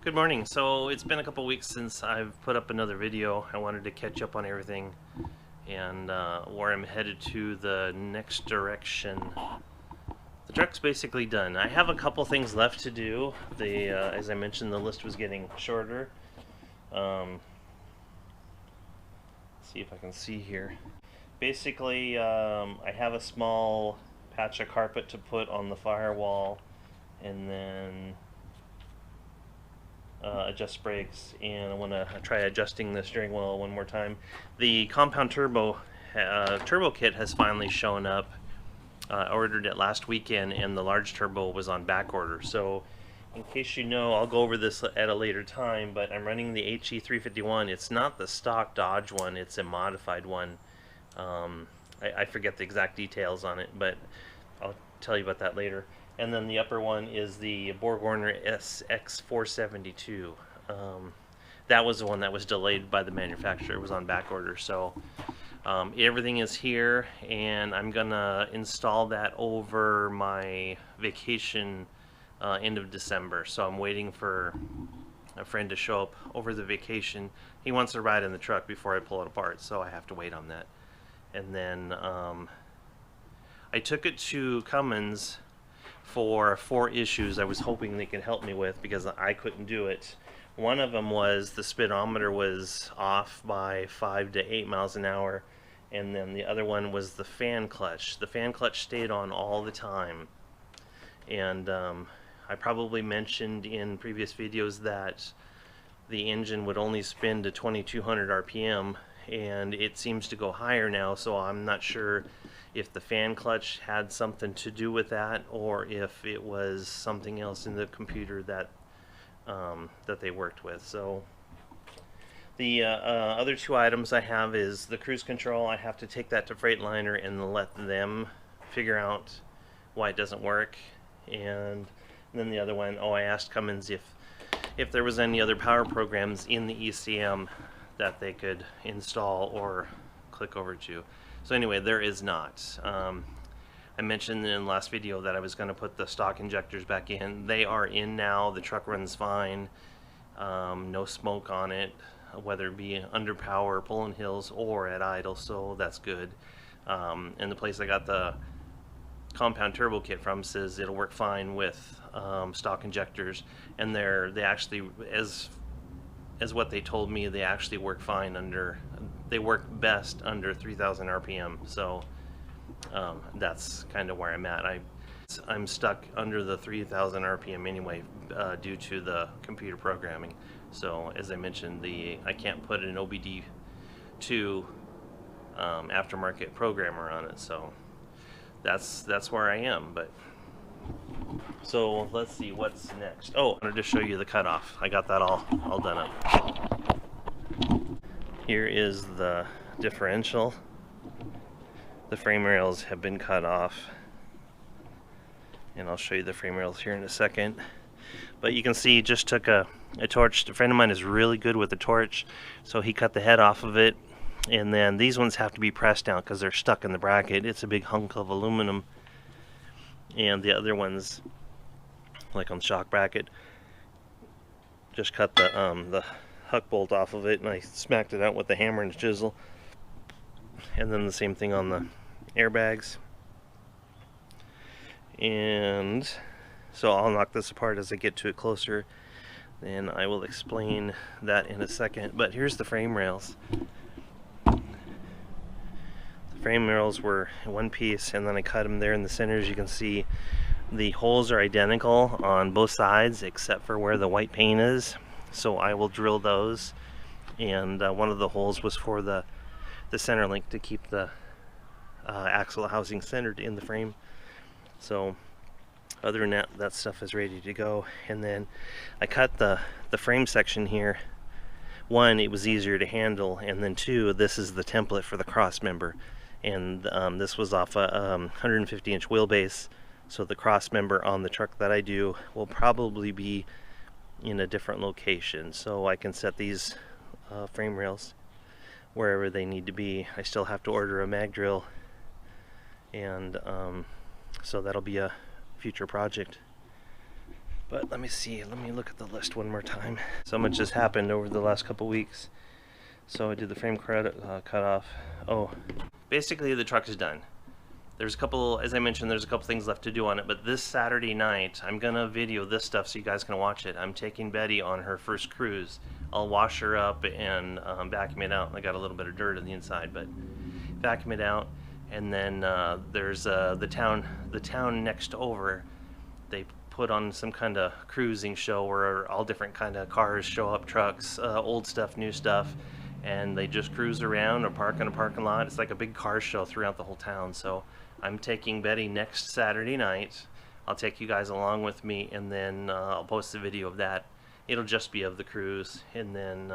Good morning. So it's been a couple weeks since I've put up another video. I wanted to catch up on everything and where I'm headed to the next direction. The truck's basically done. I have a couple things left to do. As I mentioned, the list was getting shorter. See if I can see here. Basically, I have a small patch of carpet to put on the firewall, and then adjust brakes, and I want to try adjusting the steering wheel one more time. The compound turbo kit has finally shown up. I ordered it last weekend, and the large turbo was on back order. So in case you know, I'll go over this at a later time, but I'm running the HE351. It's not the stock Dodge one, it's a modified one. I forget the exact details on it, but I'll tell you about that later. And then the upper one is the BorgWarner SX472. That was the one that was delayed by the manufacturer. It was on back order. So everything is here, and I'm gonna install that over my vacation end of December. So I'm waiting for a friend to show up over the vacation. He wants to ride in the truck before I pull it apart, so I have to wait on that. And then I took it to Cummins for 4 issues I was hoping they could help me with because I couldn't do it. One of them was the speedometer was off by 5 to 8 miles an hour, and then the other one was the fan clutch. The fan clutch stayed on all the time, and I probably mentioned in previous videos that the engine would only spin to 2200 RPM, and it seems to go higher now, so I'm not sure if the fan clutch had something to do with that or if it was something else in the computer that that they worked with. So the other 2 items I have is the cruise control. I have to take that to Freightliner and let them figure out why it doesn't work. And then the other one, I asked Cummins if there was any other power programs in the ECM that they could install or click over to. So anyway, there is not. I mentioned in the last video that I was going to put the stock injectors back in. They are in now. The truck runs fine. No smoke on it, whether it be under power, pulling hills, or at idle, so that's good. And the place I got the compound turbo kit from says it'll work fine with stock injectors, and they actually, as what they told me, they actually work fine under, they work best under 3000 RPM. So that's kind of where I'm at. I'm stuck under the 3000 RPM anyway due to the computer programming. So as I mentioned, I can't put an OBD2 aftermarket programmer on it. So that's where I am. But so let's see what's next. I wanted to show you the cutoff. I got that all done up. Here is the differential. The frame rails have been cut off, and I'll show you the frame rails here in a second. But you can see, just took a torch. A friend of mine is really good with the torch, so he cut the head off of it, and then these ones have to be pressed down because they're stuck in the bracket. It's a big hunk of aluminum, and the other ones, like on the shock bracket, just cut the huck bolt off of it, and I smacked it out with the hammer and chisel. And then the same thing on the airbags. And so I'll knock this apart as I get to it closer, and I will explain that in a second. But here's the frame rails. The frame rails were in one piece, and then I cut them there in the center. As you can see, the holes are identical on both sides except for where the white paint is. So I will drill those, and one of the holes was for the center link to keep the axle housing centered in the frame. So other than that, that stuff is ready to go. And then I cut the frame section here. 1, it was easier to handle, and then 2, this is the template for the cross member, and this was off a 150-inch wheelbase. So the cross member on the truck that I do will probably be in a different location, so I can set these frame rails wherever they need to be. I still have to order a mag drill, and so that'll be a future project. But let me see, let me look at the list one more time. So much has happened over the last couple weeks. So I did the frame cut off. Oh, basically the truck is done. There's a couple, as I mentioned, there's a couple things left to do on it, but this Saturday night, I'm gonna video this stuff so you guys can watch it. I'm taking Betty on her first cruise. I'll wash her up and vacuum it out. I got a little bit of dirt on the inside, but vacuum it out. And then there's the town next over. They put on some kind of cruising show where all different kind of cars show up, trucks, old stuff, new stuff, and they just cruise around or park in a parking lot. It's like a big car show throughout the whole town. So I'm taking Betty next Saturday night. I'll take you guys along with me, and then I'll post a video of that. It'll just be of the cruise, and then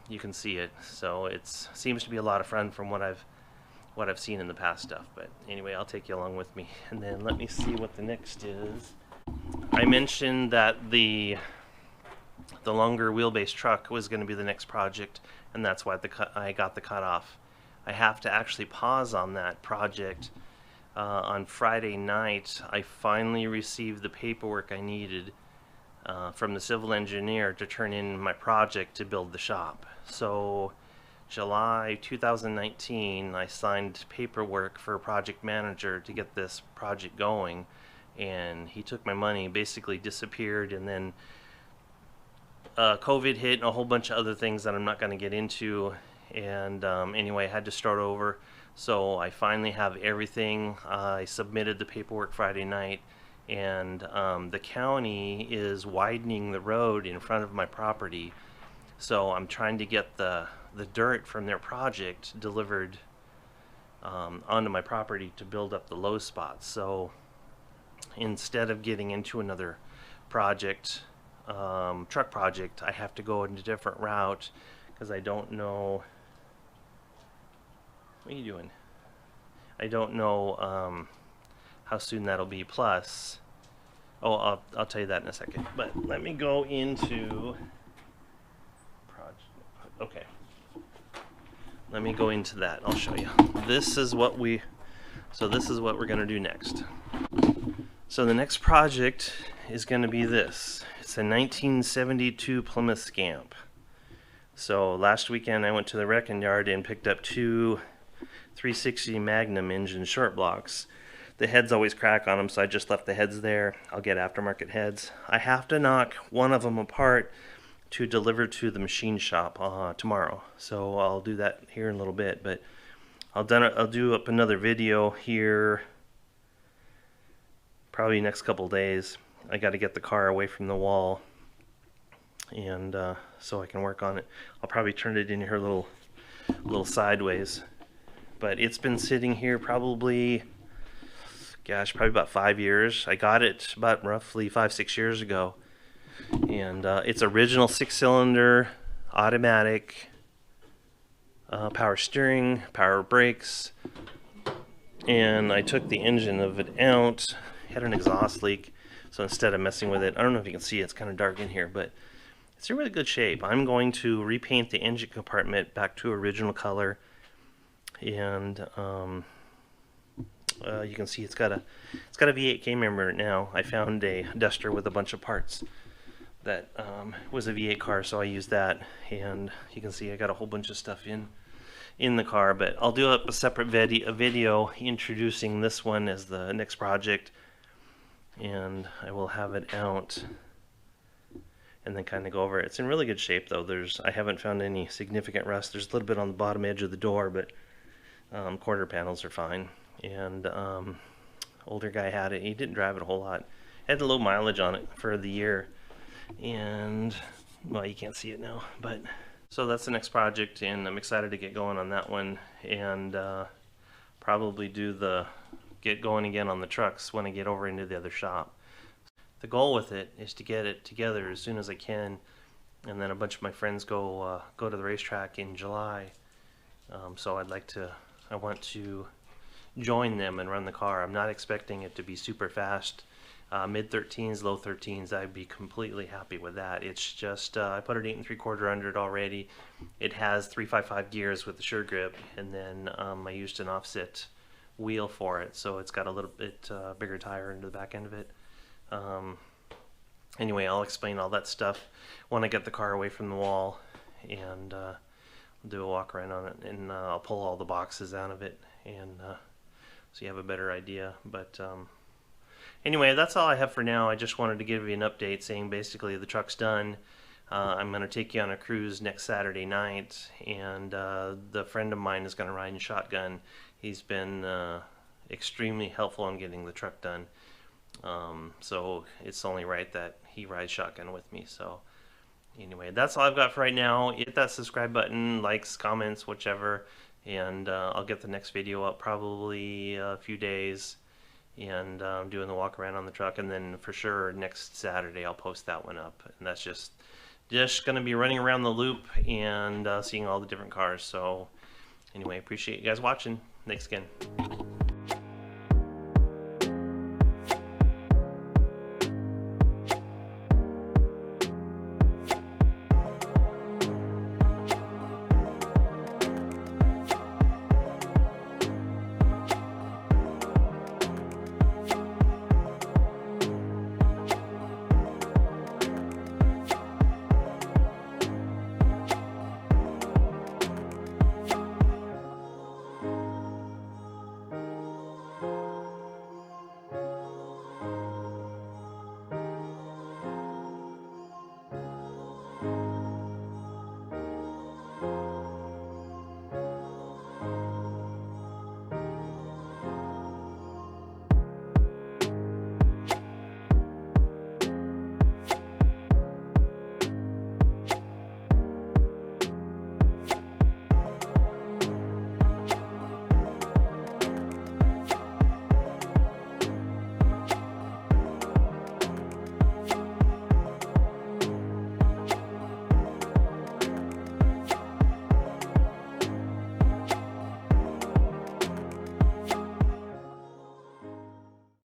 you can see it. So it seems to be a lot of fun from what I've seen in the past stuff. But anyway, I'll take you along with me, and then let me see what the next is. I mentioned that the longer wheelbase truck was going to be the next project, and that's why I got the cutoff. I have to actually pause on that project. On Friday night, I finally received the paperwork I needed from the civil engineer to turn in my project to build the shop. So July 2019, I signed paperwork for a project manager to get this project going, and he took my money, basically disappeared, and then COVID hit and a whole bunch of other things that I'm not going to get into. And anyway, I had to start over. So I finally have everything. I submitted the paperwork Friday night, and the county is widening the road in front of my property. So I'm trying to get the dirt from their project delivered onto my property to build up the low spots. So instead of getting into another project, truck project, I have to go in a different route because I don't know. What are you doing? I don't know how soon that'll be. Plus, oh, I'll tell you that in a second. But let me go into project. Okay. Let me go into that. I'll show you. This is what we're going to do next. So the next project is going to be this. It's a 1972 Plymouth Scamp. So last weekend I went to the wrecking yard and picked up two 360 Magnum engine short blocks. The heads always crack on them, so I just left the heads there. I'll get aftermarket heads. I have to knock one of them apart to deliver to the machine shop tomorrow. So I'll do that here in a little bit, but I'll do up another video here probably next couple days. I got to get the car away from the wall, and so I can work on it. I'll probably turn it in here a little sideways, but it's been sitting here probably, gosh, probably about 5 years. I got it about roughly 5-6 years ago, and it's original 6-cylinder automatic, power steering, power brakes, and I took the engine of it out. It had an exhaust leak, so instead of messing with it, I don't know if you can see it, it's kind of dark in here, but it's in really good shape. I'm going to repaint the engine compartment back to original color, and you can see it's got a V8 cam member now. I found a Duster with a bunch of parts that was a V8 car, so I used that, and you can see I got a whole bunch of stuff in the car. But I'll do up a separate video introducing this one as the next project, and I will have it out and then kind of go over it. It's in really good shape though. I haven't found any significant rust. There's a little bit on the bottom edge of the door, but quarter panels are fine. And older guy had it. He didn't drive it a whole lot. Had a low mileage on it for the year, and well, you can't see it now, but so that's the next project, and I'm excited to get going on that one, and probably get going again on the trucks when I get over into the other shop. The goal with it is to get it together as soon as I can, and then a bunch of my friends go to the racetrack in July. So I want to join them and run the car. I'm not expecting it to be super fast. Mid-13s, low 13s, I'd be completely happy with that. It's just, I put it 8 3/4 under it already. It has 355 gears with the sure grip, and then I used an offset wheel for it, so it's got a little bit bigger tire into the back end of it. anyway, I'll explain all that stuff when I get the car away from the wall, and do a walk around on it, and I'll pull all the boxes out of it, and so you have a better idea. But anyway, that's all I have for now. I just wanted to give you an update saying basically the truck's done. I'm going to take you on a cruise next Saturday night, and the friend of mine is going to ride in shotgun. He's been extremely helpful in getting the truck done. So it's only right that he rides shotgun with me. So anyway, that's all I've got for right now. Hit that subscribe button, likes, comments, whichever, and I'll get the next video up probably a few days, and doing the walk around on the truck, and then for sure next Saturday I'll post that one up, and that's just going to be running around the loop and seeing all the different cars. So anyway, appreciate you guys watching. Thanks again.